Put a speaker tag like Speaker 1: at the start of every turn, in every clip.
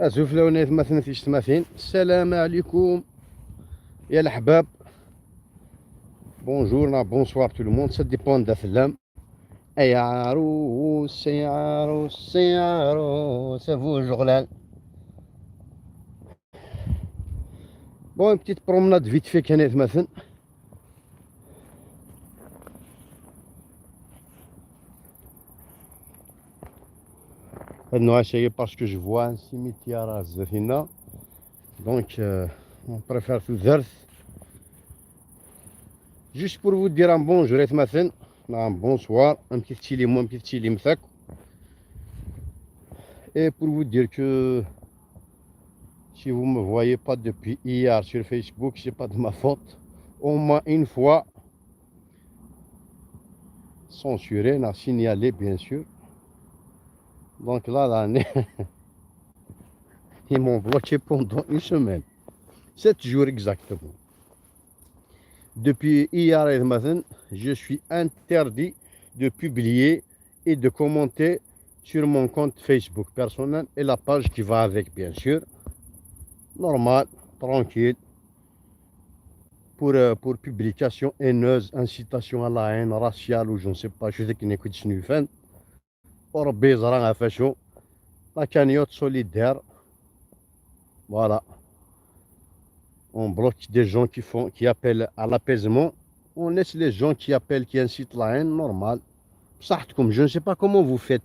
Speaker 1: أزوفلاونات مثلا في شتماثين. السلام عليكم يا الأحباب. بونجور بونسوار تو الموند، سا ديبون دا فلام. أي عروس يا عروس يا عروس أفو جغلان. بون بتيت برومناد فيت في كانت مثلا. هاد النواشي باسكو جو فوا ان سيميتيار زافينا، دونك اون بريفير في الزرس. Juste pour vous dire un bonjour, un bonsoir, un petit chili, un petit chili, et pour vous dire que si vous ne me voyez pas depuis hier sur Facebook, c'est pas de ma faute. Au moins une fois, censuré, n'a signalé bien sûr. Donc là, l'année, ils m'ont bloqué pendant une semaine, 7 jours exactement. Depuis hier et matin, je suis interdit de publier et de commenter sur mon compte Facebook personnel et la page qui va avec, bien sûr. Normal, tranquille. Pour publication haineuse, incitation à la haine raciale ou je ne sais pas, je sais qu'il n'écoute ce nufen. Pour bizarre à fashion, la cagnotte solidaire. Voilà. On bloque des gens qui appellent à l'apaisement. On laisse les gens qui appellent, qui incitent la haine, normal. Comme je ne sais pas comment vous faites.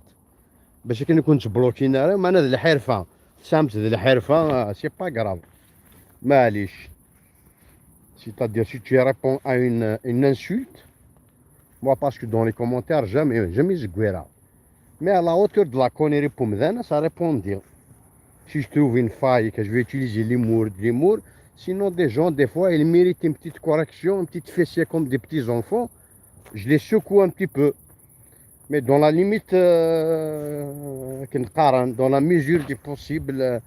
Speaker 1: باش كي نكون بلوكين انا ما انا ذي الحرفه سامت ذي الحرفه سي با غراف معليش. C'est-à-dire si tu réponds à une insulte, moi parce que dans les commentaires jamais je guéra. Mais à la hauteur de la connerie pour me ça répond. Si je trouve une faille que je vais utiliser l'humour, sinon des gens des fois ils méritent une petite correction, une petite fessée comme des petits enfants, je les secoue un petit peu. Mais dans la limite, dans la mesure du possible,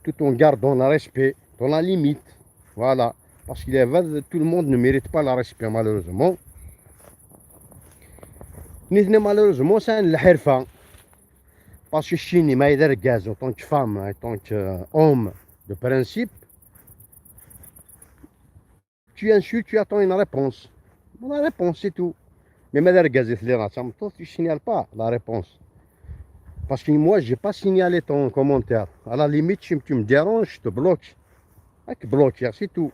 Speaker 1: tout en gardant le respect, dans la limite. Voilà. Parce qu'il est vrai, tout le monde ne mérite pas le respect, malheureusement. Malheureusement, c'est un herfa. Parce que Chine, m'a aidé gaz en tant que femme, en tant qu'homme de principe. Tu insultes, tu attends une réponse. Bon, la réponse, c'est tout. Mais tu ne signales pas la réponse. Parce que moi, je n'ai pas signalé ton commentaire. À la limite, si tu me déranges, je te bloque. C'est tout.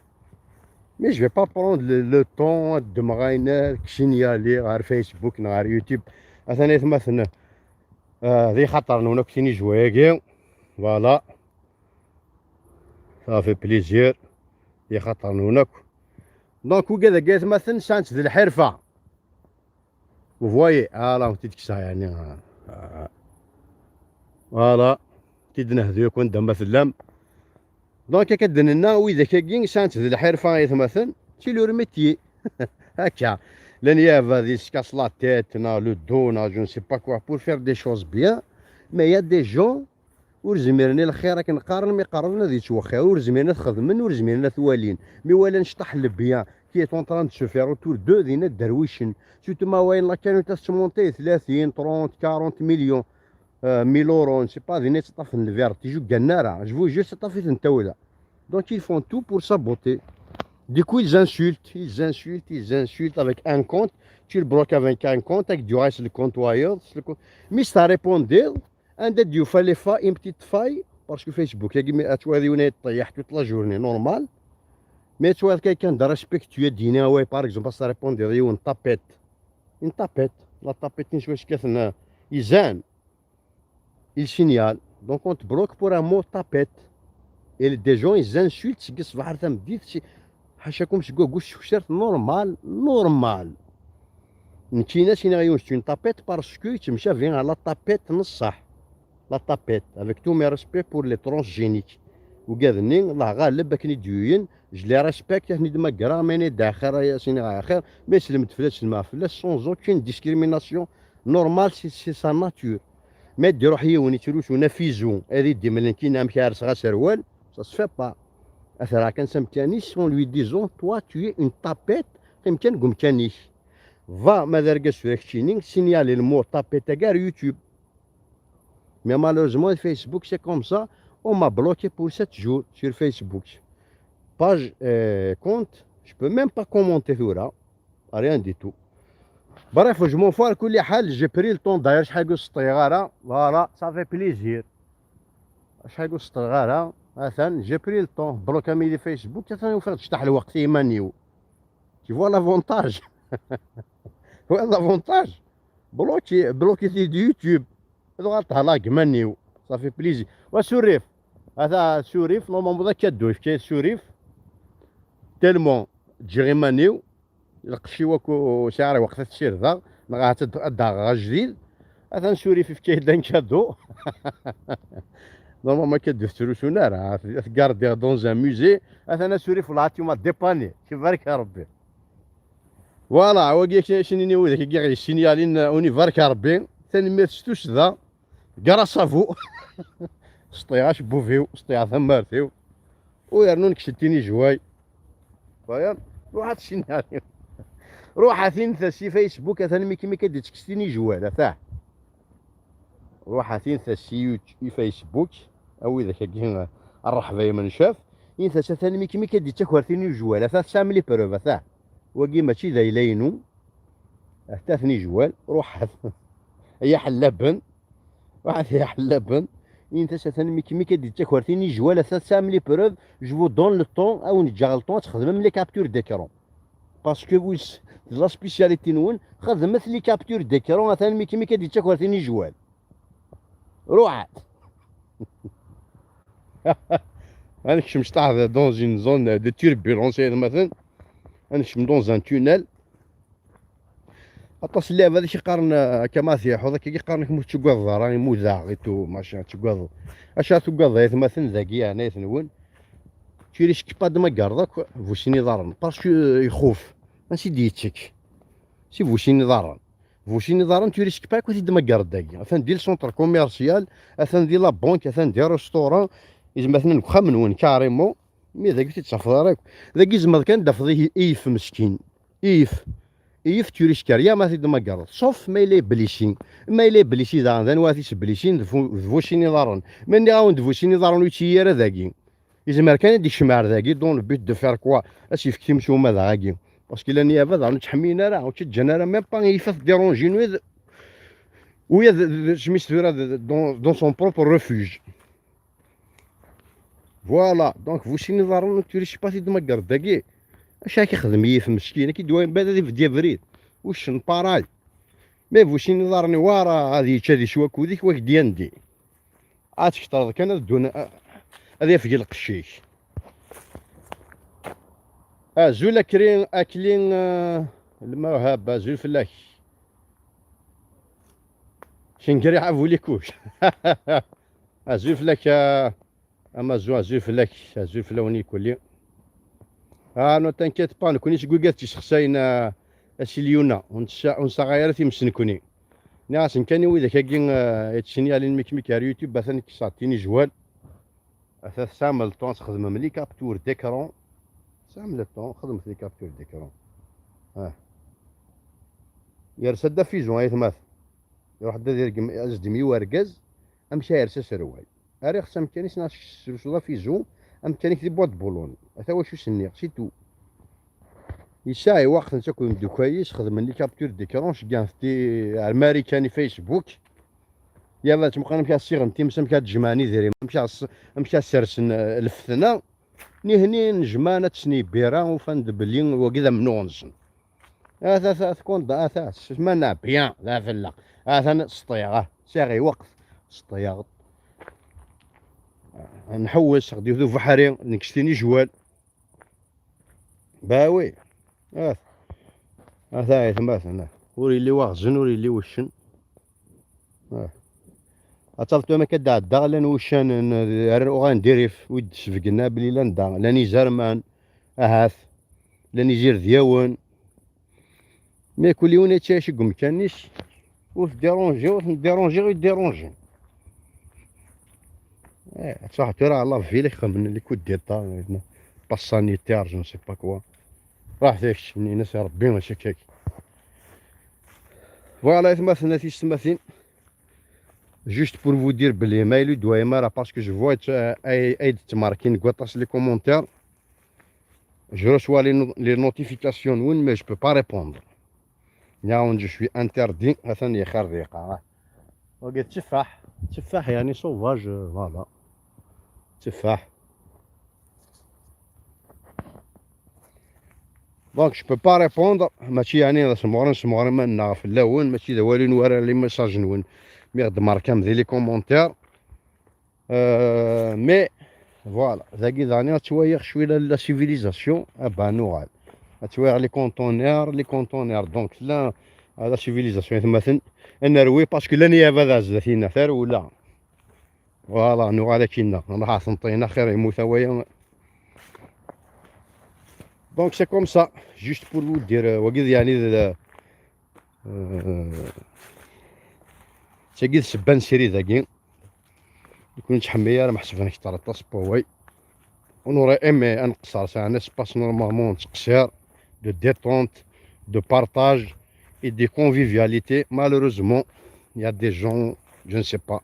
Speaker 1: Mais je ne vais pas prendre le temps de me signaler sur Facebook, sur YouTube. Voilà. Ça fait plaisir. Donc, vous voyez, vous voyez, voilà, petite ça يعني voilà تدنا كون مثلا دونك كدنا وإذا كاين سانت ذي الحرفه مثلا سي لو ميتيي هكا لان يافا ذي سكاس لا تيت لو دونا جو نسي با كوا بور فير دي شوز بيان. مي يا دي جون ورزميرني الخير راك نقارن مي قارنا ذي توخير ورزميرنا تخدمن ورزميرنا ثوالين مي ولا نشطح البيان qui est en train de se faire autour d'eux دينا الدرويشن سيتو ما وين لا كانوا تسمونتي 30 30 40 مليون 1000 euros نسي با دينا تطفن الفير تيجو كنارا جو جو تطفيت نتاولا. Donc ils font tout pour saboter. Du coup ils insultent avec un compte, tu le bloques avec un compte avec du reste le compte ailleurs. Mais ça répondait un des il fallait faire une petite faille parce que Facebook tu vois toute la journée normal. Mais tu vois quelqu'un de respectueux dîner ouais par exemple ça répondait une tapette la tapette il signale. Donc on te bloque pour un mot tapette. Et des gens ils insultent normal. C'est une tapette parce que tu me viens à la tapette la tapette avec tous mes respects pour les transgéniques. Je les respecte mais sans aucune discrimination normale, c'est sa nature. Mais ça se fait pas. En lui disant toi tu es une tapette va signaler le mot tapette à YouTube. Mais malheureusement Facebook c'est comme ça. On m'a bloqué pour 7 jours sur Facebook. Page, compte, je peux même pas commenter tout là, rien du tout. Bref, je m'en fous à كل حال. J'ai pris le temps d'ailleurs شحال قلت الصغيرة. Voilà, ça fait plaisir. شحال قلت الصغيرة مثلا j'ai pris le temps بلوكا ميدي فيسبوك مثلا وفات تشطح الوقت يمانيو. Tu vois l'avantage. Ouais, l'avantage. بلوكي دي يوتيوب. ضغطت على كمانيو. Ça fait plaisir. وسوريف. هذا سوريف نورمالمون ذا كدوش كاين سوريف. تيلمون تجي مانيو. القشي وكو شعري وقت تشير ذا نغا تدغ جديد اثن سوري في كاين كادو. نورمالمون كدو فتروسونا راه تكاردي دون ان موزي اثنا سوري في العاتيوما ديباني كيبارك يا ربي. فوالا وكي شنيني وذاك كي غير السينيالين اوني بارك يا ربي ثاني ما تشتوش ذا كرا صافو سطياش بوفيو سطيا ثمارتيو ويرنون كشتيني جواي فاهم واحد السينيالين روح ثين ثسي فيسبوك ثاني مي كدي تكستيني جواله ثاه روح ثين ثسي فيسبوك او اذا كاين الرحبه من شاف ينسى ثاني مي كدي تكور ثيني جواله ثاه ساملي بروف ثاه وكي ماشي ذا يلينو ثاني جوال روح هي حلبن واحد هي حلبن ينسى ثاني مي كدي تكور ثيني جواله ثاه ساملي بروف جو دون لو طون او نجا غلطون تخدم لي كابتور ديكرون باسكو ويس لا سبيسياليتي نون خدمت لي كابتور ديكرون مثلا مي كدي تاكل ثاني جوال روح. انا كنت مشطح دون اون زون دو توربولونس مثلا انا كنت دون ان تونيل اطاس اللعب هذا يقارن كما سيح هذاك كيقارنك مو تشكوض راني مو زاغيتو ماشي تشكوض اش تشكوض مثلا ذاكي انا نون تيري شكبا دما كاردك فوشيني ضارن باسكو يخوف ماشي ديتشك سي فوشيني ضارن تيري شكبا كنتي دما كارد داكي مثلا ديال سونتر كوميرسيال مثلا ديال لا بونك مثلا ديال ريستورون اذا مثلا واخا من وين كاريمون مي ذاك تتصفى راك ذاك زعما كان دافضيه ايف مسكين ايف تيري شكاريا ما دما كارد صوف ما إلي بليشي ذا واتيش بليشين فوشيني ضارن مني غاون فوشيني ضارن ويتيرا ذاكي يزمر كان يديك شمار ذاكي دون بيت دو فير كوا اش يفكي مشوما ذاكي باسكو لا نيافا ضرب تحمينا راه وتجانا راه ميم با يفاس ديرونجين ويا سميتو راه دون سون بروبر ريفوج. فوالا دونك فوشيني ضرن توريش باسي دمقر داكي اش كيخدم يف مسكين كي دوين بعدا في ديافريد واش نباراي مي فوشيني ضرني ورا هذه هذه شواك وديك واك دياندي عاد شطر كان دون هذه في القشيش زول اكلين الموهبه زول فلاك شنكري عافو ليكوش. زول فلاك اما زول فلاك زول فلاوني كلي نو تنكيت با نكونيش كوكات شخصين اشي ليونا ونسا غيرتي مسنكوني ناس كاني وإذا كاين هادشي على الميك على يوتيوب مثلا كيصاتيني جوال اثاث سامل طون تخدم ملي كابتور ديكرون سامل طون خدمت لي كابتور ديكرون يرسد في جوان يتماث يروح دير ازدمي ورقز امشي يرسى سروال اري خصها مكانيش ناش سودا في جو امكاني كدي بواط بولون هذا واش سني سي تو يساعي وقت نتاكل ندو كويس خدم لي كابتور ديكرون شكان في امريكاني فيسبوك يلا تمقنا مشى الصيغ نتي مسام كتجمعني ديري مشى سرسن الفتنه نهني نجمانه تسني بيرا وفند بلين وكذا منونسن هذا تكون اساس سمعنا بيان لا فلا هذا سطيغه ساغي وقت سطيغ نحوس غادي ذو فحري نكشتيني جوال باوي هذا يتماثل وري اللي واغزن وري اللي وشن اتصلت ما كدا دا لان وشان غندير في ود سفقنا بلي لا ندا لاني زرمان اهاث لاني زير دياون مي كل يوم نتشاشي مكانيش وتديرونجي ويديرونجي صح ترى الله في لك خمن اللي كنت ديتا باساني تيار جو سي با كوا راح داكشي مني ناس ربي ماشي كاك فوالا يتماثلنا تيستماثين Juste pour vous dire بلي مايلو دويمارا باسكو جو فوا اي تماركين كواطاس لي كومونتير je reçois les notifications وين mais je peux pas répondre. Là je suis interdit مثلا يخرق وقلت تفاح تفاح يعني سوفاج فوالا تفاح. دونك جو بو با ريبوندر ماشي يعني سمغرن ما في اللون ماشي دا والو نورا لي ميساج نون مي غد ماركا مزي لي كومونتير مي فوالا ذاكي ثاني تويخ شويه لا سيفيليزاسيون ابا نوغال تويخ لي كونتونير دونك لا هذا سيفيليزاسيون مثلا نروي باسكو لا نيافا ذا زاتينا ثار ولا فوالا نوغال كينا راح سنطينا خير يموت هوايا. دونك سي كوم سا جوست بور وو دير وكيد يعني تاكيد سبان سيري ذاكي يكون تحمية راه محسبين كتر طاس بواي ونورا ايمي انقصر ساعة سباس نورمالمون تقصير دو ديتونت دو بارطاج اي دي كونفيفياليتي. مالوروزمون يا دي جون جو نسي با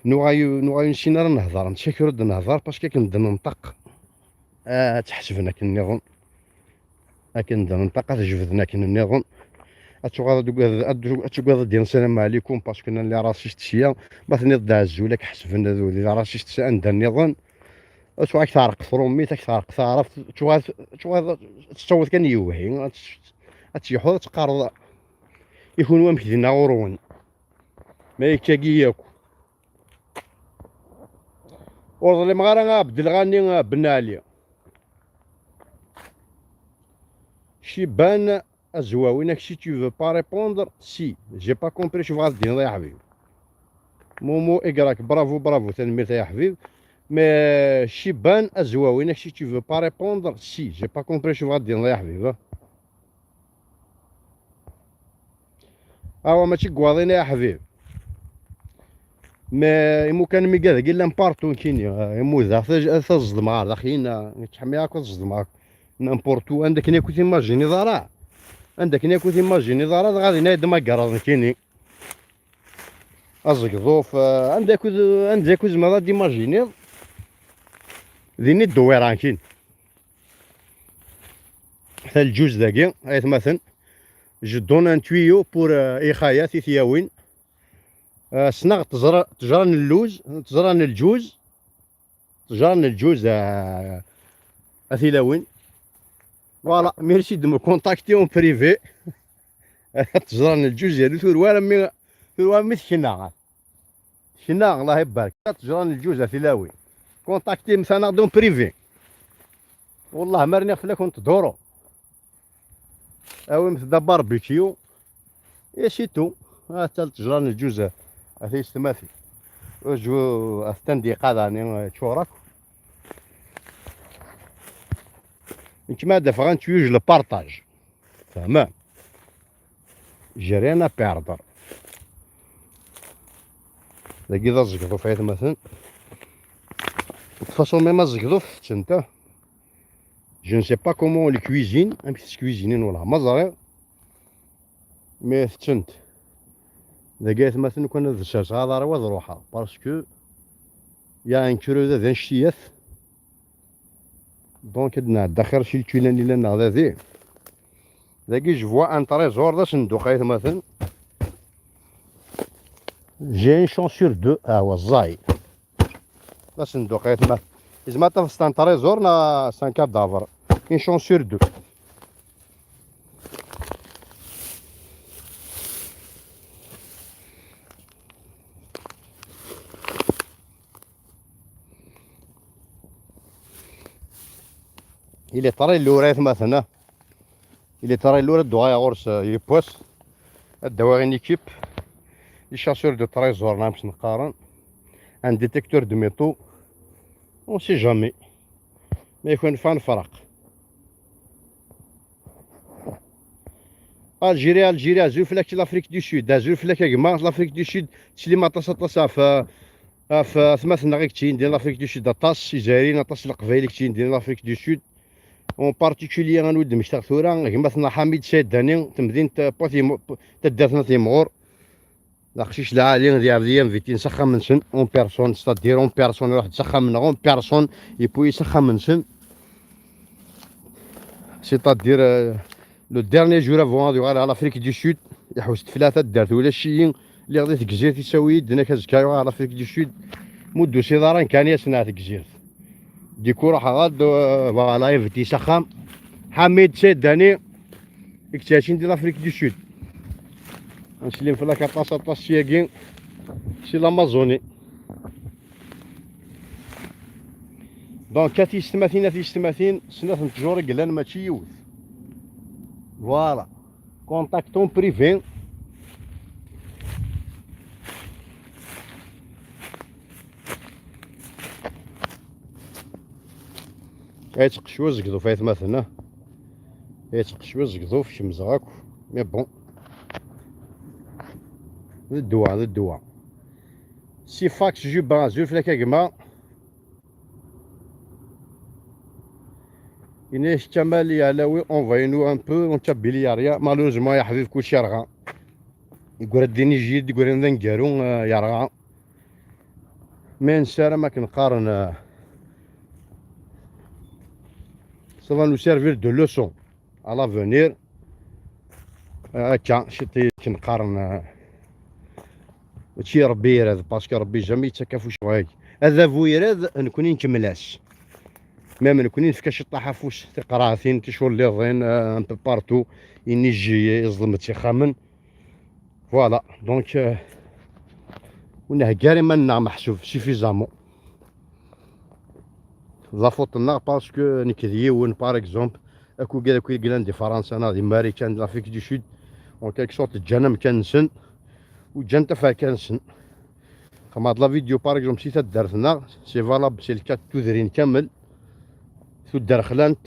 Speaker 1: نوغا نسينا راه نهضر نتشاكي رد نهضر باسكو كنبدا ننطق تحسبنا كنيظن كنبدا ننطق تجبدنا كنيظن اتوغاد ديال السلام عليكم باسكو انا اللي راسيست شيا مثلا دازو لك حسبنا ذو اللي راسيست شي عندها النظام اتوغاد تعرق فرومي تعرق تعرف توغاد تصوت كان يوهي اتيحو تقارض يكون ومكدينا غورون ما يكاكي ياكو وظلم غير بدل غاني بنالي شيبان ازواوينك سي tu veux pas répondre si j'ai pas compris شوف غادي دير يا حبيبي مومو اكراك برافو تنميت يا حبيب مي شيبان ازواوينك سي tu veux pas répondre si j'ai pas compris شوف غادي دير يا حبيبي هو ماشي كواضينا يا حبيب ما يمو كان مي كاع كاين لامبارتون كاين يمو ذا تظلم عاد اخينا تحمي هاك تظلم نامبورتو عندك نيكو تيماجيني ضرا عندك نيكو تيماجيني ضرا غادي نايد ما كراض كيني ازقضوف عندك زعما ديماجيني ذيني الدويران كاين حتى الجوج ذاكي ايت مثلا جو دون ان تويو بور اخايات ثياوين صناغ تجران اللوز تجران الجوز اثيلاوين فوالا ميرسي دو مو كونتاكتي اون بريفي تجران الجوز ديالو ثور مي تشنا الله يبارك تجران الجوز اثيلاوين كونتاكتي مثلا دون بريفي والله ما راني خفلا كنت دورو اوي مثل دا باربيكيو يا سيتو تجران الجوز اثيش تماثي جو استندي قاداني تشورك كيما دافع تيوج لو بارطاج فهمان جرينا بيردر داكي ذا زقدو فايت مثلا فاصون ميما زقدو تنتا جو نسي با كومون لي كويزين امشي كويزينين ولا مزرعه مي تنت داكيت مثلا كنا دشاش هذا راه روحها باسكو يا ان كرو ذا نشتيات دونك عندنا داخل شي التولاني لنا هذا داكي جو فوا ان تريزور دا صندوق هايت مثلا جي ان شون سور دو هو الزاي دا صندوق هايت مثلا إذا ما تفصل ان تريزور نا سان كادافر ان شون سور دو إلي طري اللوريث مثلا إلي طري اللوريث دوغا غورس يبوس الدواغي نيكيب لي شاسور دو تريزور نامش نقارن ان ديتيكتور دو ميتو اون سي جامي ما يكون فان فرق الجيريا زول فلاك لافريك دو سود زول فلاك كما لافريك دو سود تشلي ما طاس في ثماثنا غيك تشين ديال لافريك دو سود طاس جزائريين طاس القبايل كتشين ديال لافريك دو سود اون بارتيكولي غنود مشتاق ثورا كما حميد سيد داني تمدين بوثي تداتنا تيمغور لا خشيش العالي ديال ديال فيتين سخن من سن اون بيرسون ستادير اون بيرسون واحد سخن من اون بيرسون يبوي سخن من سن سيتادير لو ديرني جور افون غادي على لافريك دو سود يحوس ثلاثه دارت ولا شي اللي غادي تكزير تساوي يدنا كزكايو على لافريك دو سود مدو سيداران كان يسنا تكزير ديكو راح غاد فوالا يفتي سخام حميد سيداني اكتاشين ديال لافريك دو سود نسلم في لاكاطاس طاس سياكين سي لامازوني دونك تيستماثين سنات نتجور قلان ماشي يوث فوالا كونتاكتون بريفي يتقشوا زقدو فايت مثلا يتقشوا زقدو في شمس غاك مي بون ذا الدواء سي فاكس جو بازول في لاكاكما إني اشتمال علاوي اونفاينو ان بو ونتبي لي ريا مالوزمون يا حبيب كلشي رغا يقول اديني جيد يقول انا نقارو يا رغا ما نسارا ما كنقارن سافا نو سيرفير دو لوسون à l'avenir هكا شتي كنقارن هادشي ربي يراد باسكو ربي جامي يتكافوش غايك هذا فو يراد نكوني نكملاش ميم نكوني نفكاش الطحافوش تقراثين تشور لي ضين ان بو بارتو ينجي يظلم تيخامن فوالا دونك ونهكاري منا محسوب سيفيزامون ضافوطنا باسكو نكذيون باغ اكزومبل اكو كاع كي قلان دي فرنسا ناضي ماريكان لافريك دو سود اون كالك سورت جانا مكنسن وجان تفا كنسن كما هاد لا فيديو باغ اكزومبل سي تدارتنا سي فالاب سي الكات تودرين كامل تدار خلانت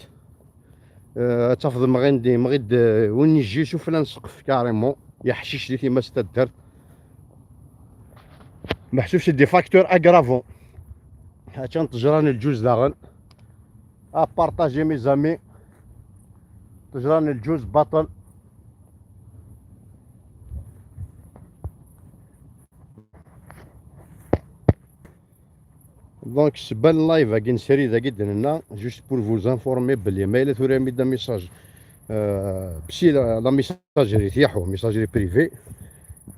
Speaker 1: تفضل مغيد وين يجي شوف لا نسقف كاريمون يا حشيش لي كيما ستدار محسوبش دي فاكتور اغرافون هاتان تجراني الجوز داغن ابارطاجي مي زامي تجراني الجوز بطل دونك سبان لايف هاكي نسري ذا جدا هنا جوست بور فوز انفورمي بلي ما الا ثوري ميدا ميساج بسي لا ميساجري تيحو ميساجري بريفي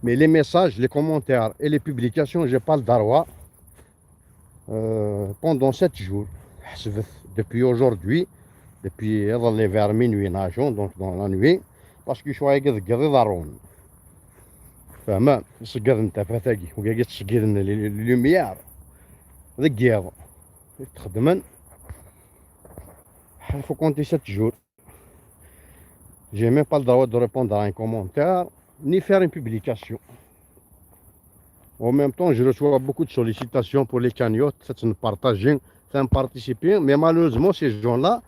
Speaker 1: مي لي ميساج لي كومونتير اي لي بوبليكاسيون جي با الدروا بوندون 7 جور حسبت دوبوي اوجوردي دوبوي يظل فير مينوي ناجون دونك دون لا نوي باسكو شويه قد يضرون فهمان تسقط انت فاتاكي وكاكي تسقط لي لوميير ذكياض تخدمن faut compter 7 jours. J'ai même pas le droit de répondre à un commentaire ni faire une publication. En même temps, je reçois beaucoup de sollicitations pour les cagnottes, c'est une partager, c'est un participer, mais malheureusement ces gens-là,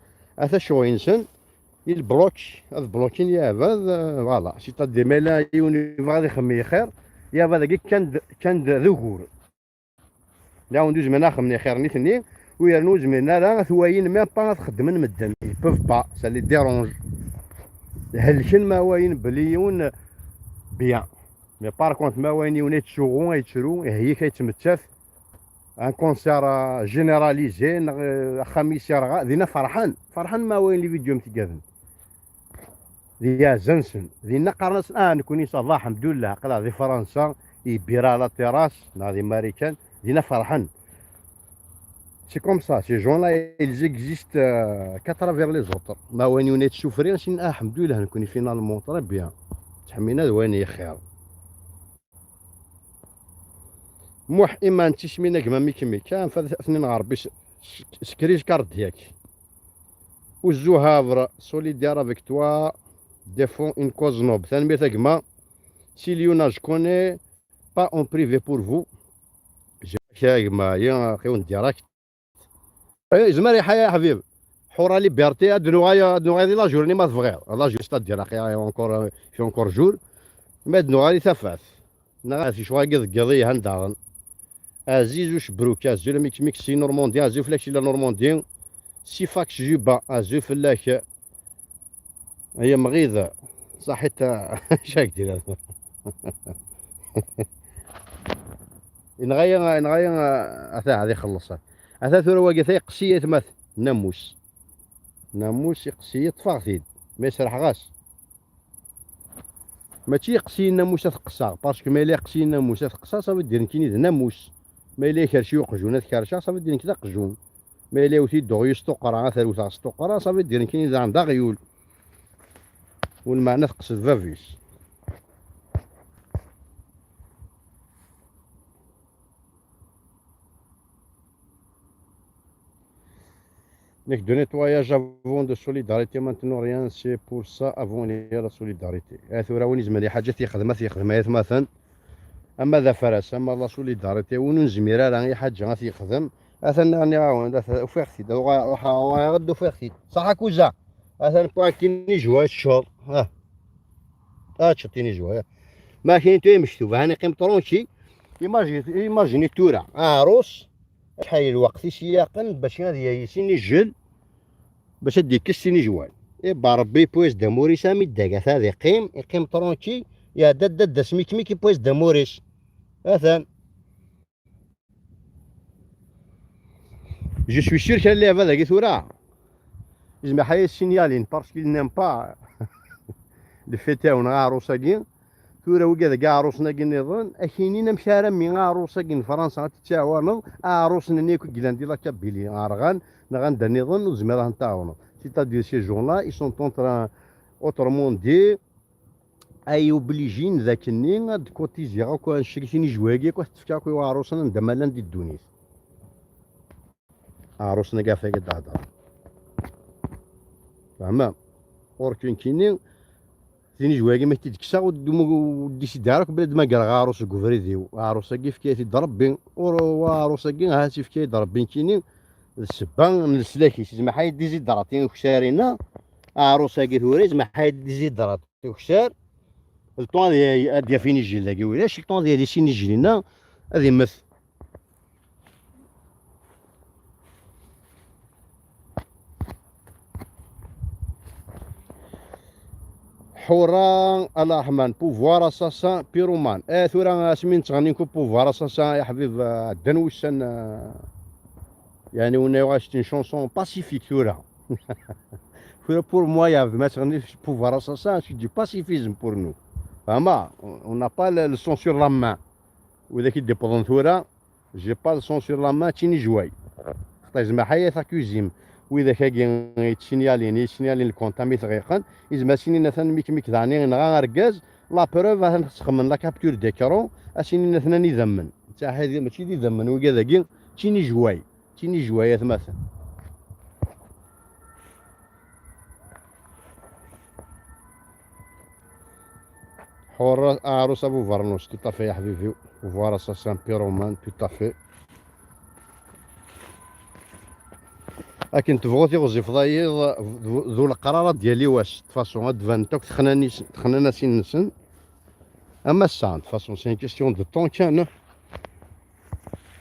Speaker 1: ils bloquent, voilà. Si tu as des ملايين يبغى يخمي خير يا هذا كان ذكور لا ندوز من اخر من خير نيتني ويرنوز من لا ثواين ما با تخدم مدن بوف با سا لي ديرونج هلكن ما واين بليون بيان مي بار كونت ما واين يونيت شوغون يتشرو هي كيتمتف ان كونسير جينيراليزي خميس يرغى دينا فرحان ما واين لي فيديو متقادن ديا زنسن دينا قرنس نكوني صباح الحمد لله قلا دي فرنسا يبيرا لا تيراس نادي ماريكان دينا فرحان. C'est comme ça, ces gens-là, ils existent qu'à travers les autres. ما وين ونيت تشوفري نشي الحمد لله نكوني فينالمون طري بيان تحمينا وين خير موح اما انت شمينا كما ميكمي كان فهاد اثنين غربي سكريج كارت ديالك وزو هافر سوليدير افيك توا ديفون اون كوز نوب ثاني ميتا كما سي ليونا جو كوني با اون بريفي بور فو جا كما يا خيون ديراكت زمري حيا حبيب حورا ليبرتي ادنو غادي لا جورني ما تفغير لا جو ستادير اخي اونكور في اونكور جور ما دنو غادي ثفاث نغاسي شوا قضيه هنداغن عزيز وش بروك عزو ميكسي نورموندي عزو فلاكشي لا نورموندي سي فاكش جوبا عزو فلاك هي مغيضه صحيت شاك دير نغايا اثا هذه خلصها. اثا ثورة واقفة قسية مثل ناموس قسية طفاغتيد ما يسرحغاش. ماشي يقسي الناموس تقصا باسكو ما الا قسي الناموس تقصا صافي دير كيني ناموس. ما الا كرشي وقجون تكرشا صافي دير كذا قجون. ما الا وثي دغيو سطوقرا ثالوثا سطوقرا صافي دير كيني عندها غيول. والمعنى تقصد فافيس. Donc de nettoyage avant de solidarité maintenant rien c'est pour ça avant il y a la solidarité. ثورة وين زعما حاجة تيخدمها مثلا. اما ذا فرس اما لا سوليداريتي ونزمير راه اي حاجه غتيخدم اثنا راني عاون وفيختي غدو فيختي صح كوزا اثنا باكيني جوا الشهر تشطيني جوا ما كاين توي مكتوب هاني قيم طرونشي ايماجيني تورا عروس شحال الوقت سياقا باش غادي يسيني الجل باش ديك كسيني جوال با ربي بويس داموري سامي داكا هذه قيم طرونشي يا دد سميك ميكي بويس داموريس مثلا. Je suis sûr qu'elle est avec ثورة. Je me حي signaler parce qu'il n'aime pas le fait تاعو عروسة كين ثورة وكذا كاع عروسنا كين نظن أكينين مشارم من عروسة كين فرنسا غتتعاونو عروسنا نيكو كيلان ديلا كابيلي أرغان نغندا نظن وزميرها نتعاونو. C'est-à-dire ces gens-là ils sont en train autrement dit اي اوبليجين ذاك النين هاد كوتيزي غاكو شريتيني جواكي تفكاكو عروسنا ندمالا دي الدونيس عروسنا كاع فيك تهضر فهمت وركن كيني تيني جواكي ما تيدكسا ودي سي دارك بلاد ما قال عروس كوفريديو عروسه كيف كي تضرب بين وعروسه كي هاتي كي يضرب بين كيني السبان من السلاكي زعما حيد دي زيد دراتين وخسارينا عروسه كي ثوريز ما حيد دي زيد درات وخسار الطون ديال فين يجي لاكي ولاش الطون ديال سين يجي لنا هذه مثل حوران الرحمن بوفوار اساسان بيرومان ثورا سمين تغنيكو بوفوار اساسان يا حبيب الدنوسان يعني ونا واش تين شونسون باسيفيك ثورا ثورا بور موا يا ما تغني بوفوار اساسان سي دو باسيفيزم بور نو فهما اون نا با لو سون سور لا مان واذا كي ديبوندون ثورا جي با لو سون سور لا مان تيني جواي خاطر زعما حياه اكوزيم واذا كاين يتسينيالين الكونتا ميثغيقن إذا سيني مثلا ميك ذاني نغا ركاز لا بروف تخمن لا كابتور ديكرون اسيني مثلا يذمن تاع هذه ماشي يذمن وكذا كي تيني جواي مثلا حور عروس ابو فرنوس توتافي يا حبيبي وفوارا سان بيرومان توتافي لكن تبغوا تيغزي فضايض ذو القرارات ديالي واش فاسون هاد فانتوك تخنانا سين نسن اما الساعه فاسون سي كيستيون دو طون كان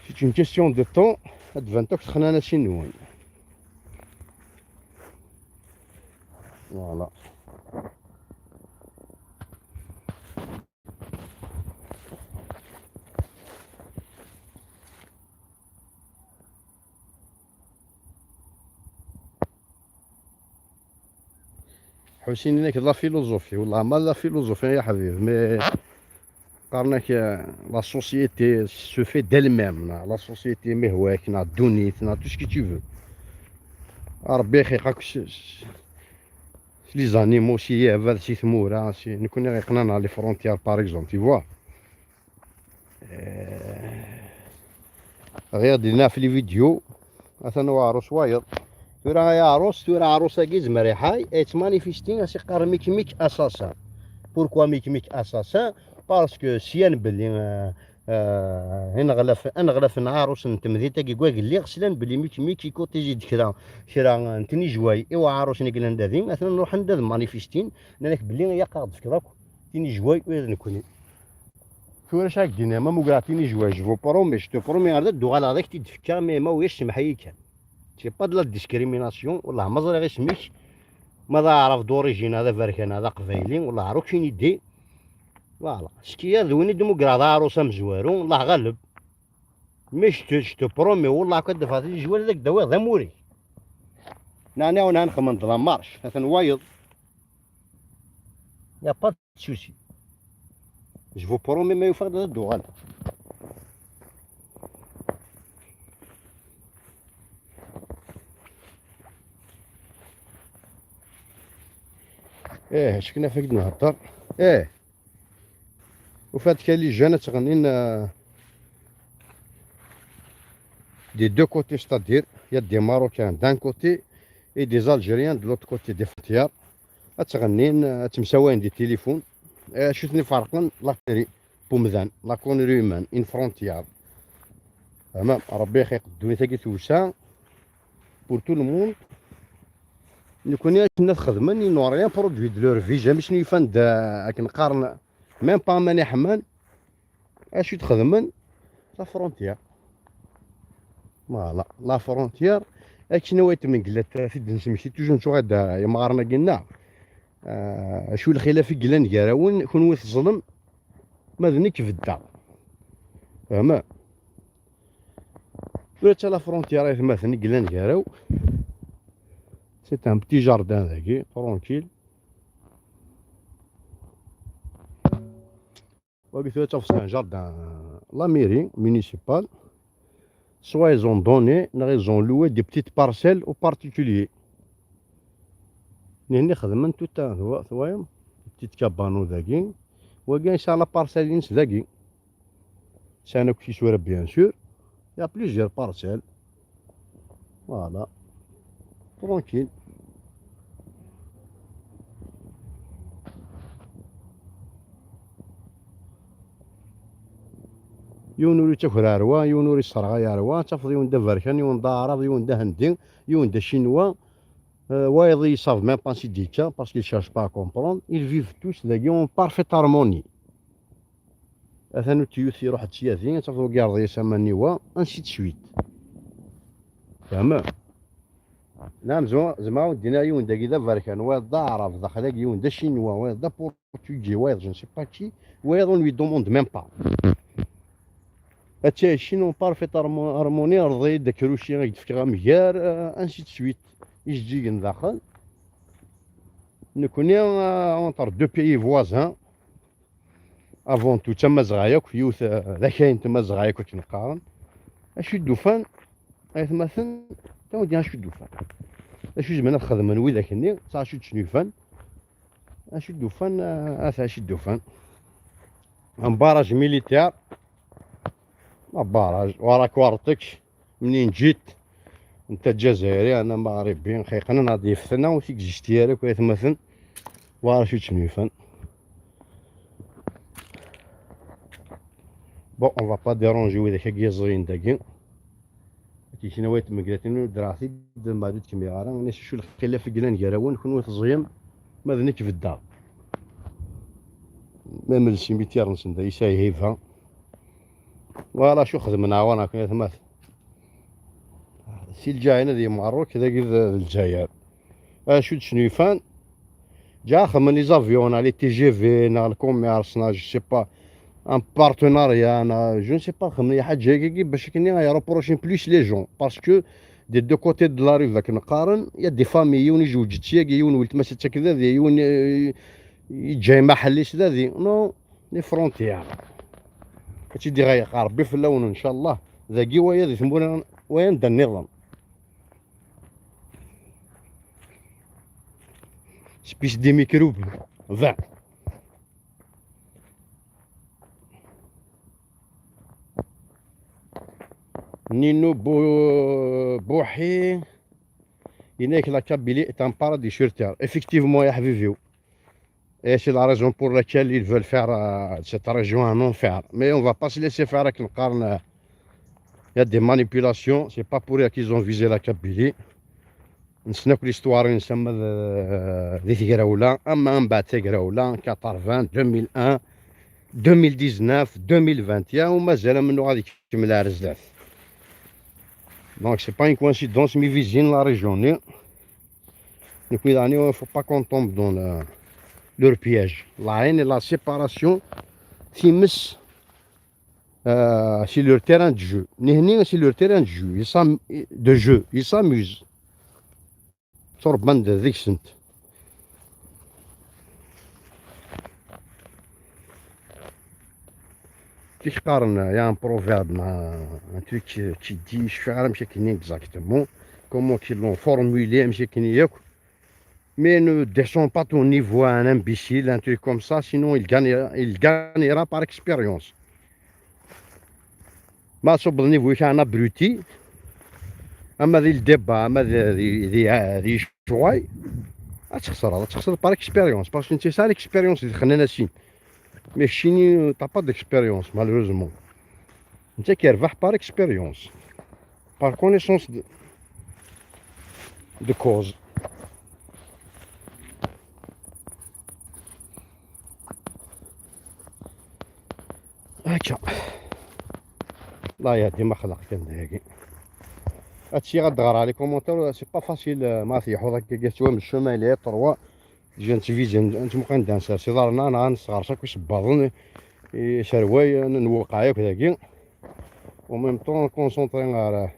Speaker 1: سي اون كيستيون دو طون هاد فانتوك تخنانا سين نوان فوالا. حوسيني لك لا فيلوزوفي والله ما لا فيلوزوفي يا حبيبي مي قارناك لا سوسيتي سو في ديل ميم لا سوسيتي مهواك نا دونيت نا تو سكي تو ربي يخيقك لي زانيمو سي هذا سي ثمورا سي نكون غيقنانا لي فرونتيير باغ اكزومبل تي فوا غير درنا في لي فيديو مثلا عروس وايض ثورا يا عروس ثورا عروسه كي زمريحاي ايت مانيفيستين اسي قار ميك اساسا بوركوا ميك اساسا باسكو سيان بلي نغلف عروس نتمديتا كي قال لي غسلان بلي ميك كوتيجي كرا نتني جواي ايوا عروس نقول ندادي مثلا نروح نداد مانيفيستين نالك بلي يا قاعد فكراك تيني جواي وين نكوني ثورا شاك دينا ما مقراتيني جواي جو برومي جو برومي هذا دوغال هذاك تيدفكا مي ما ويش سمحي كان سي با دو لا ديسكريميناسيون والله ما زري غير سميك ما عرف دوريجين هذا فركان هذا قبايلي والله عروك فين يدي فوالا شكيا ذويني ديموكراط عروسه مزوارو الله غالب مش تشتو برومي والله كد فاتي جوال ذاك دواء ذموري نعني وانا نخمم لا مارش هذا وايض يا با دو سوسي جو برومي ما يفرض الدوغال شكنا فيك نهضر وفات كالي جانا تغنين دي دو كوتي ستادير يا دي ماروكان دان كوتي اي دي زالجيريان دو لوت كوتي دي فونتيار تغنين تمساوين دي تليفون شوفني فرقا لاكري بومذان لاكونري هيومان ان فرونتيار تمام ربي يخيق الدنيا تاكي توسع بور تو الموند نكون الناس خدمن نو ريان برودوي دو لور في جامي شنو يفند كنقارن ميم با ماني حمان اش تخدمن لا فرونتيار فوالا لا فرونتيار شنو من قلت في نمشي توجو نشوف هذا يا مغارنا قلنا شو الخلاف قلنا كراون كون ويث ظلم ماذنك في الدار فهمت ولا لا فرونتيار مثلا قلنا كراو سي ان بتي جاردان ذاكي ترونكيل وقلت له تفصل ان جاردان لا ميري مونيسيبال soit ils ont donné, ils ont loué des petites parcelles aux particuliers. Nous خدمنا tout un ثوايم petite cabane ذاكي وكاين شحال لا بارسيل ذاكي سانا كي سوره bien sûr il y a plusieurs parcelles voilà tranquille يونوري تكراروا يونوري الصرغا ياروا تفض يون دا فركان يون دا عرب يون دا هندي يون دا شينوا وايض يصاف ميم با سي ديتا باسكو يشارج با كومبروند ils vivent tous ذاكي اون بارفيت هارموني اثنو تيوث يروح تشياثين تفضو كارض يسمى نيوا انسي تشويت فهمت نعم زعما ودينا يون دا كذا فركان وايض دا عرب داخل يون دا شينوا وايض دا بورتوجي وايض جو نسي با كي وايض اون لوي دوموند ميم با هادشي شنو بارفيت هارموني رضي داك روشي غيدفك مزيار انسي تسويت يجي من داخل نكوني اونتر دو بيي فوازان افون تو تما زغاياك يوث ذا كاين تما زغاياك كنقارن اشو الدوفان مثلا تا ودي اشو الدوفان اشو زعما خدمه وي ذاك صا شو تشنيفان اشو الدوفان اشو الدوفان امباراج ميليتير باراج وراك ورطك منين جيت انت جزائري انا مغربي خيقنا ناضي فتنا وفيك جيتيالك ويتمثل ورا شو تشنيفان بون اون فا با ديرونجيو داك كيزرين داكي كي شنوات مقلاتين دراسي ما دوت كمي غارا ناس شو الخلاف قلان كراون كون تزيم ماذنك في الدار ما من السيميتير نسندا يساي هيفا فوالا شو خدمنا وانا كنت مثل سي الجاينا دي معروك كذا كذا الجزائر شو تشنيفان جا خدم لي زافيون لي تي جي في نا الكوميرس نا جو سي با ان بارتناريا نا جو سي با خدم لي حاجه هكاكي باش كني يروبروشين بليس لي جون باسكو دي دو كوتي دو لا ريف ذاك نقارن يا دي فامي يون يجوج تشياكي يون ولت ماشي كذا يون يجي محليش ذا نو لي فرونتيير هادشي دي غيق ربي في اللون ان شاء الله ذاكي ويا ذي ثمبونا وين دا النظام سبيس دي ميكروب فا نينو بوحي هناك لا كابيلي تان بارادي سور تير افيكتيفمون يا حبيبي Et c'est la raison pour laquelle ils veulent faire cette région un enfer. Mais on ne va pas se laisser faire avec le Karn. Il y a des manipulations. C'est pas pour rien qu'ils ont visé la Kabylie. نسنا كل histoire نسمى ذي تقراولا اما من بعد تقراولا 80 2001 2019 2021 ومازال منو غادي يكمل رزاف. Donc c'est pas une coïncidence mais visine la région. Donc il faut pas qu'on tombe dans leur piège. La haine et la séparation تيمس sur leur terrain de jeu. C'est leur terrain de jeu. Ils s'amusent. صرب من ذيك سنت. كيش قارن يا ان بروفيرب مع un truc qui dit je fais ماشي كيني exactement comment qu'ils l'ont formulé ماشي كيني ياك. Mais ne descends pas ton niveau à un imbécile, un truc comme ça, sinon il gagnera par expérience. ما تصب النيفو كان ابروتي اما ذي الدبه اما ذي شواي تخسر بار اكسبيريونس باسكو انت سا ليكسبيريونس اللي خلينا سين مي الشيني طا با ديكسبيريونس مالوروزمون انت كيربح بار اكسبيريونس بار كونيسونس دو كوز هكا الله يهدي ما خلق كان هاكي هادشي غدغر على لي كومونتير سي با فاسيل ما تيحوض هكا كاع من الشمال لي 3 جات فيجن انت ممكن دانسا سي دارنا انا نصغر كوش باظن شرواي نوقع ياك داكي و ميم طون كونسونطري على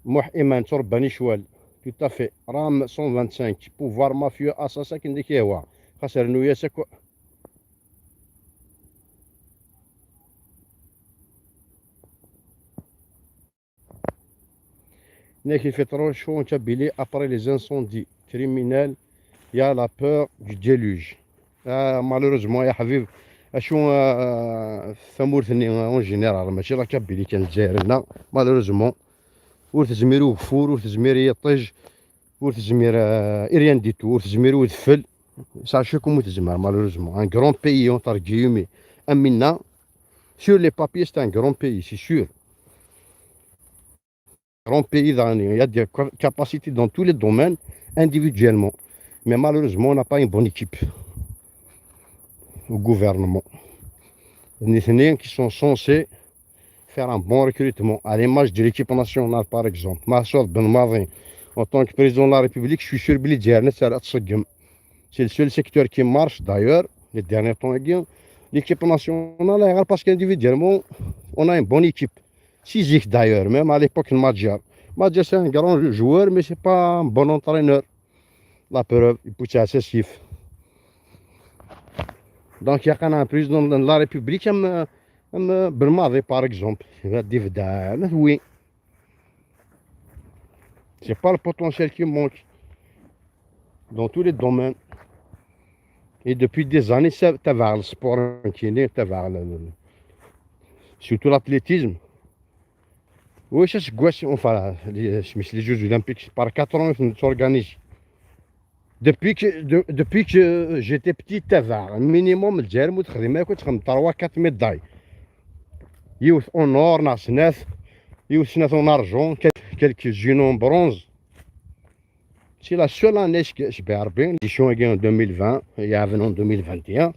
Speaker 1: موح ايمان ترباني شوال تو تافي رام 125 بوفوار مافيو اساسا كنديك هو خسر نوياسك ناكي في ترو شو انت بيلي ابري لي انسوندي كريمينال يا لا بور دو ديلوج مالوروزمون يا حبيب اشو ثمورثني اون جينيرال ماشي راه كابيلي كان الجزائر هنا مالوروزمون ور تزميرو غفور ور تزمير يطج ور تزمير اريان دي تو ور تزمير ودفل ساشي كومو تزمر مالوروزمون ان غران بيي اونتر غيومي امنا sur les papiers c'est un grand pays c'est sûr grand pays il y a des capacités dans tous les domaines individuellement mais malheureusement on n'a pas une bonne équipe au gouvernement les Sénégalais qui sont censés faire un bon recrutement à l'image de l'équipe nationale par exemple Massoud Ben Madin en tant que président de la République je suis sûr que c'est le seul secteur qui marche d'ailleurs les derniers temps l'équipe nationale parce qu'individuellement on a une bonne équipe physique d'ailleurs même à l'époque de Madjar c'est un grand joueur mais c'est pas un bon entraîneur la preuve il peut être excessif donc il y a un président de la République Ben Madin par exemple oui c'est pas le potentiel qui manque dans tous les domaines et depuis des années ça vers le sport vers surtout l'athlétisme oui ça c'est quoi enfin les Jeux Olympiques par 4 ans ils s'organisent depuis que j'étais petit تبع minimum الجزائر متخدمه كنت خدم 3 4 médailles يوث en or ناس يوث ناس en argent quelques-unes en bronze. C'est la seule année que je perds bien. L'édition est en 2020, il y avait en 2021.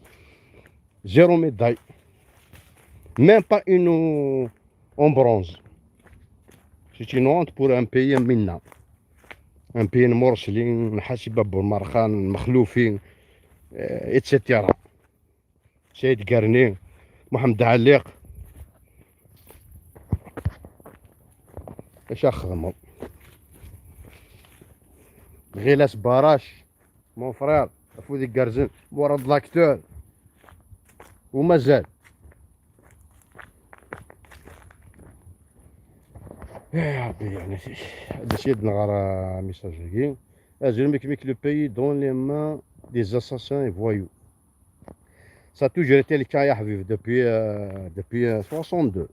Speaker 1: 0 médaille. Même pas une en bronze. C'est une honte pour un pays minna. Un pays morcelin, Hassiba Bourmarkhan, Makhloufin, etc. Saïd Garni, Mohamed Aliq. ايش اخدموا غيلاس باراش مون فرير فودي كارزن مورد لاكتور ومازال يا ربي يعني هذا الشيء نغار ميساج كي اجل ميك لو بيي دون لي مان دي اساسين فوايو ça a toujours été le cas يا حبيبي depuis 62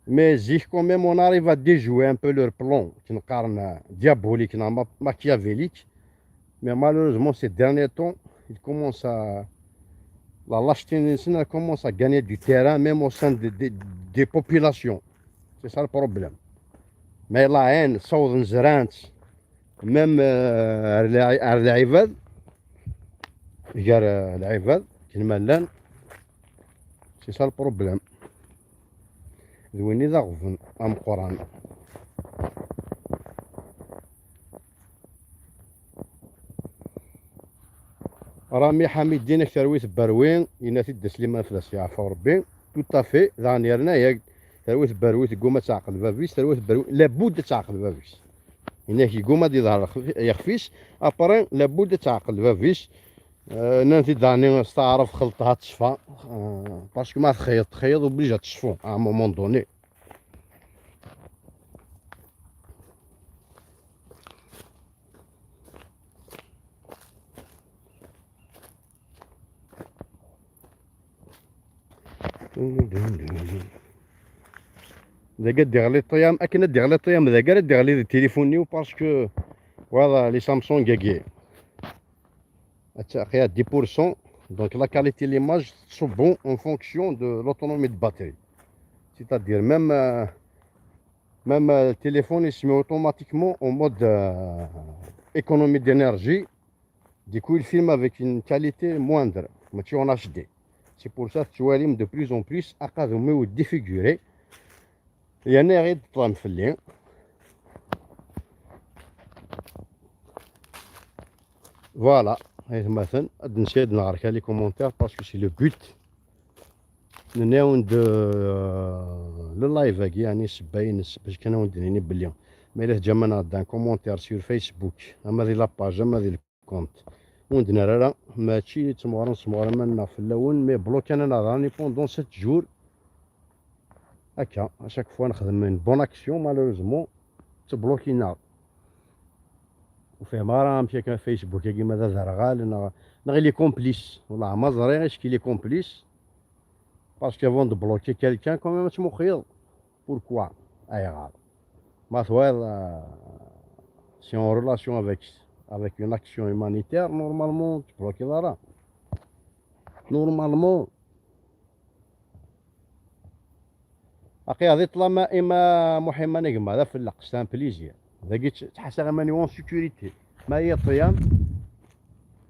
Speaker 1: mais quand même on arrive à déjouer un peu leur plan qui nous carne diabolique, machiavélique. Mais malheureusement ces derniers temps, ils commencent à la lâcheté commence à gagner du terrain même au sein des populations. C'est ça le problème. Mais la haine, même العباد العباد كلمة c'est ça le problème. ذويني ذا غفن أم قران رامي حميد دينك ترويت بروين يناتي د سليمان فلاس يعفو ربي تو طافي ظانيرنا ياك ترويت برويت قوما تعقل بابيس ترويت بروين لابد تعقل بابيس هناك يقوم دي ظهر يخفيش ابرين لابد تعقل بابيس نانتي داني استعرف خلطها تصفى باسكو ما تخيط وبليجا تصفو ا مومون دوني إذا قد ديغلي الطيام أكن ديغلي الطيام إذا قال ديغلي التليفوني باسكو وهذا لي سامسونج كاكي أخيا 10% دونك لا كاليتي ليماج تصبو اون فونكسيون دو لوتونومي دو باتري سيتادير ميم التليفون يسمي اوتوماتيكمون اون مود ايكونومي دينيرجي ديكو الفيلم افيك اون كاليتي موندر ماشي اون اتش دي سي بور سا تواليم دو بلوس اون بلوس اقادو ميو ديفيغوري يعني غير تطلع مفلي فوالا هاي مثلا نشاهد نعرف لي كومونتير باسكو سي لو بوت ناوند لو لايف هاكي يعني سباين باش كناوند يعني بلي ما الا جامنا دان كومونتير سور فيسبوك اما دي لاباج اما دي الكونت وندنا راه ماشي تمغرن مالنا في الاول مي بلوك انا راني بوندون 7 جور هكا اشاك فوا نخدم من بون اكسيون مالوزمون تبلوكينا وفيه مرة مشى كان فيسبوك كيما دا زرغال نغي لي كومبليس والله ما زري غير شكي لي كومبليس باسكو افون دو بلوكي كالكان كوميم تمو خيض بوركوا اي غار ما ثوال سي اون ريلاسيون افيك اون اكسيون هيمانيتير نورمالمون تبلوكي دارا نورمالمون اخي هذه طلما اما محمد نجم هذا في اللق سان بليزير اذا قلت تحس ماني اون سيكوريتي ما هي طيام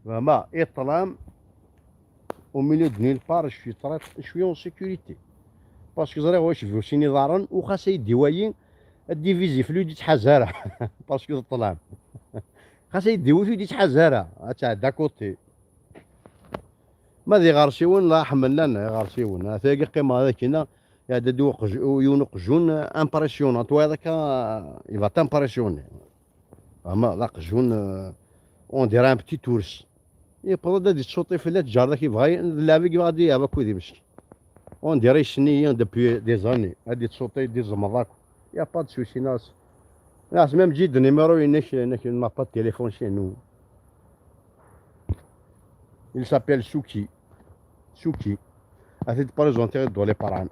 Speaker 1: ما اطلام او ميليو دو نيل بار شوي طريق شوي اون سيكوريتي باسكو زري واش فيو سيني ضارن وخاص يديوايين الديفيزي فلو دي تحزارة باسكو الطلام خاص يديو في دي تحزارة تاع داكوتي ما ذي غارسيون لا حملنا غارسيون هذاك قيمة هذاك هنا يا دو يونق جون امبرسيونون تو هذاك يفا تامبرسيوني اما ذاك جون اون ديرا ان بتي تورس يبغى دي تشوطي في اللات جار ذاك يبغى اللعبه غادي هذاك كودي مشكل اون ديرا الشنيه دبي دي زاني هادي تشوطي دي زمراك يا با دو سوسي ناس ميم جيد نيميرو انك ما با تيليفون شي نو il s'appelle Souki a fait présenter dans les parents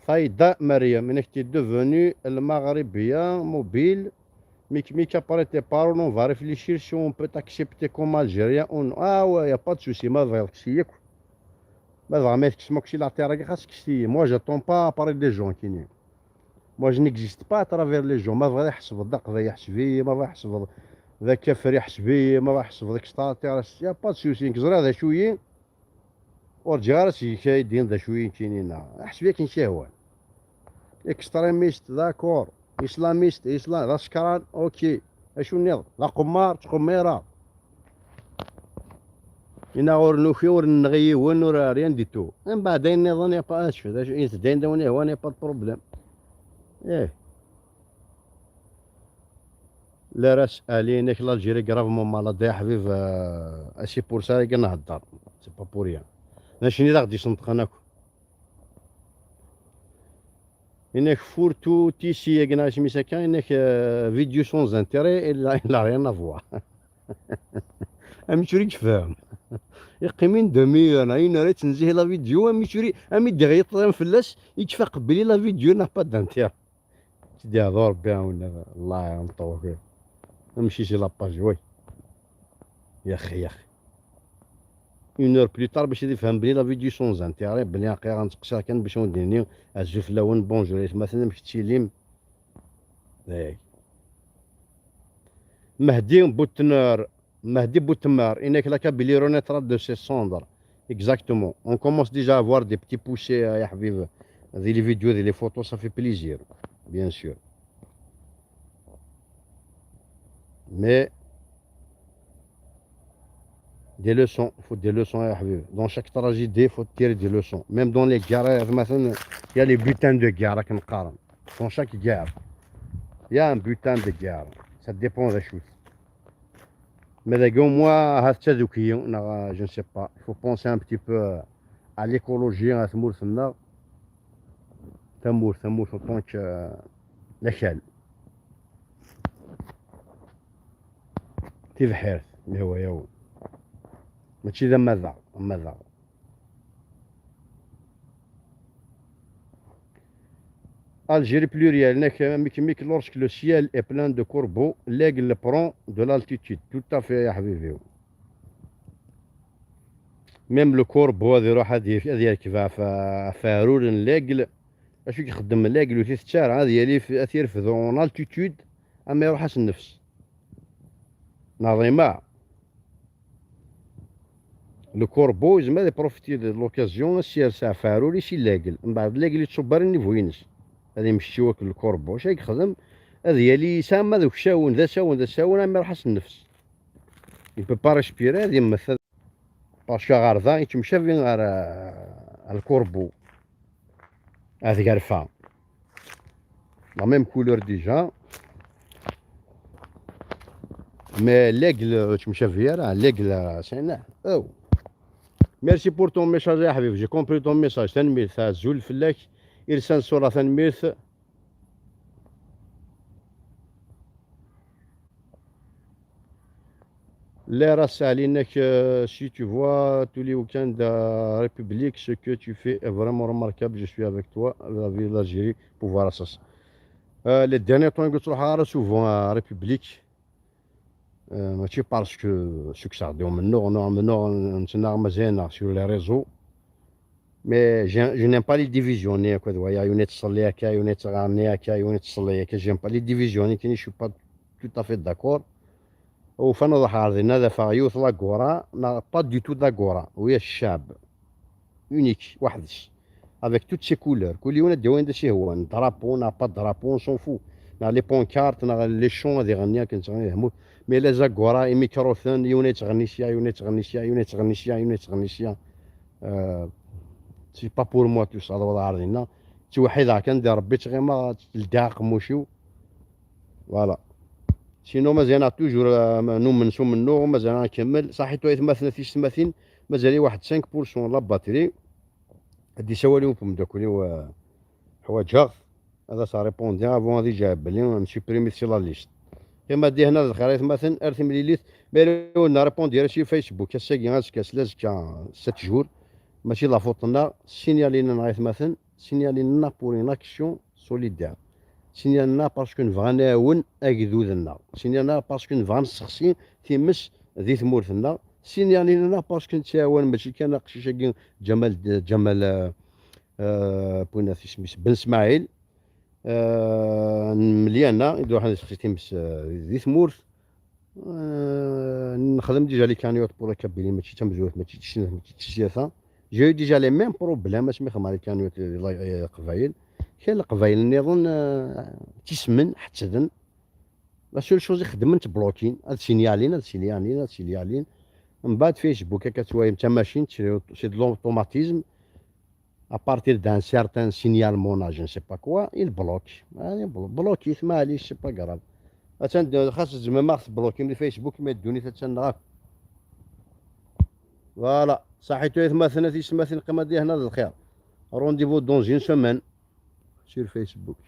Speaker 1: Faïda Mariam, elle est devenue le Maghrébien mobile, mais qui apparaît tes parents, on va réfléchir si on peut accepter comme Algérien ou non. Ah ouais, il n'y a pas de souci, moi j'attends pas à parler des gens qui n'y. Moi je n'existe pas à travers les gens. ما بغا يحسب الدق ذا يحسب فيا ما بغا يحسب ذا كافر يحسب فيا ما بغا يحسب ذاك ستاتير يا با سوسي كزرا ذا شويه ورجع راسي شايدين ذا شويه كاينين حسب فيك نشهوان اكستريميست داكور اسلاميست اسلام ذا سكران اوكي اشو النظام ذا قمار تقميره إنا غور نوخي ور نغي ون ور ريان دي تو من بعد النظام يا با اشفى ذا شو دين دوني هو ني با بروبليم ايه لا راس الينك لالجيري كرافمون مالاد يا حبيب اسي بور سا كنهضر سي با بور ريان ماشي غادي يصنطق انا انك فورتو تيسي كنا سميتها كان انك فيديو سون انتيري لا ريان افوا امي توريك فاهم يقيمين دمي انا اين تنزيه لا فيديو امي توري امي دغيا طيم فلاس يتفاق بلي لا فيديو نا با دانتير تدي هضر بها ولا الله ينطوك نمشي شي لاباج وي يا اخي اون اور بلو طار باش يفهم بلي لا فيديو سون زانتيري بلي اخي غنتقشى كان باش نديرني ازو في الاول بونجور مثلا مشيتي ليم مهدي بوتنار مهدي بوتمار انك لك بلي روني تراد دو سي سوندر Exactement. On commence déjà à avoir des petits poussés يا حبيب. Les vidéos et les photos, ça fait plaisir, bien sûr. Mais des leçons, il faut des leçons يا حبيب. Dans chaque tragédie, il faut tirer des leçons. Même dans les guerres, مثلا, il y a les butins de guerre راك نقارن. Dans chaque guerre, il y a un butin de guerre. Ça dépend des choses. Mais au moins, je ne sais pas. Il faut penser un petit peu à l'écologie, à تمور في النار. تمور en tant que l'échelle. تبحر اللي هو يوم. ماشي ذا ماذا. Algérie pluriel, lorsque le ciel est plein de corbeaux, l'aigle prend de l'altitude. Tout à fait, يا حبيبي. Même le corbeau هذا يروح هذه يركب فارور l'aigle. اش يخدم l'aigle في الشارع هذه اللي يرفد اون التيتود اما يروحش النفس. ناظمة. Le corbeau يزعما يبروفيتي دو لوكازيون سير ساعة فارور يسي l'aigle. من بعد l'aigle يتصبر النيفو ينس. هذا يمشي واكل الكوربو واش يخدم هذا هي اللي سامة ذوك شاون ذا شاون ما يروحش النفس يبو با ريسبيري هذا يمثل باسكو غارضا يتمشى فين غير الكوربو هذه غرفة لا ميم كولور ديجا مي ليغل تمشى فيها راه ليغل سينا او ميرسي بور طون ميساج يا حبيبي جي كومبري طون ميساج تنميرث زول فلاك إرسال صورة تنميرث Les Rassalinec, si tu vois tous les week-ends de la République, ce que tu fais est vraiment remarquable. Je suis avec toi, la ville d'Algérie, pour voir ça. Les derniers temps, je suis souvent à la République. ماشي باسكو سكسارديو من نوع من نوع نتسنى مزيانة sur les réseaux. Mais je n'aime pas les divisionner quoi دوايا يوني تصلي هكا يوني تغني هكا يوني تصلي هكا j'aime pas les divisionner كاين je suis pas tout à fait d'accord. وفانا ضحى هذا فيوث لاكورا با دي تو لاكورا وهي الشعب اونيك وحدش افيك توت سي كولور كل يوم ديوين داشي هو درابو نا با درابو سون فو نا لي بونكارت نا لي شون هادي غنيا كنتغني همو مي لا زاكورا اي ميكروفون يوني تغني شيا يوني تغني شيا يوني تغني شيا يوني تغني شيا سي با بور موا تو هذا وضع عرضنا شي وحيد كندير ربي تغيما تلداق موشيو فوالا سينو مازال توجور نومنسو منو مازال نكمل صحيتو يتمثل في السماثين مازال واحد 5% لا باتري هادي سوالي فم داكولي حوايج هذا سا ريبوندي افون هادي جاب بلي نسوبريمي سي لا ليست كما دي هنا الخريطة مثلا ارث مليليت ميرو ناريبوندي شي فيسبوك كاساكي غاسكا سلازكا 7 جور ماشي لا فوتنا سينيالينا نغيث مثلا سينيالينا بور اون اكسيون سوليدير سينيالنا باسكو نبغى نعاون اكذوذنا سينيالنا باسكو نبغى نسخسي تيمس ذي ثمورتنا سينيالينا باسكو نتعاون ماشي كان قشيشا جمال بونا في سميس بن اسماعيل مليانا يدور حنا سخسي تيمس ذي ثمورت نخدم ديجا لي كانيوت بور كابيلي ماشي تمزوت ماشي تسياسه جاي ديجا لي ميم بروبليم ماشي مخدم لي كانيوت قبايل كاين القبايل النظام تيسمن حتى لا سول شوز يخدم تبلوكين هاد سينيالين من بعد فيسبوك كتوايم تا ماشين تشري سي دو لوطوماتيزم ابارتير دان سيرتان سينيالمون جو سي با كوا يبلوك يعني بلوكي معليش سي با كراف خاص زعما ما خص بلوكي من الفيسبوك ما يدوني تتنغاك فوالا صحيتو يتمثلنا تيسمثل القيمه ديال هنا الخير رونديفو دون جين سومان sur Facebook.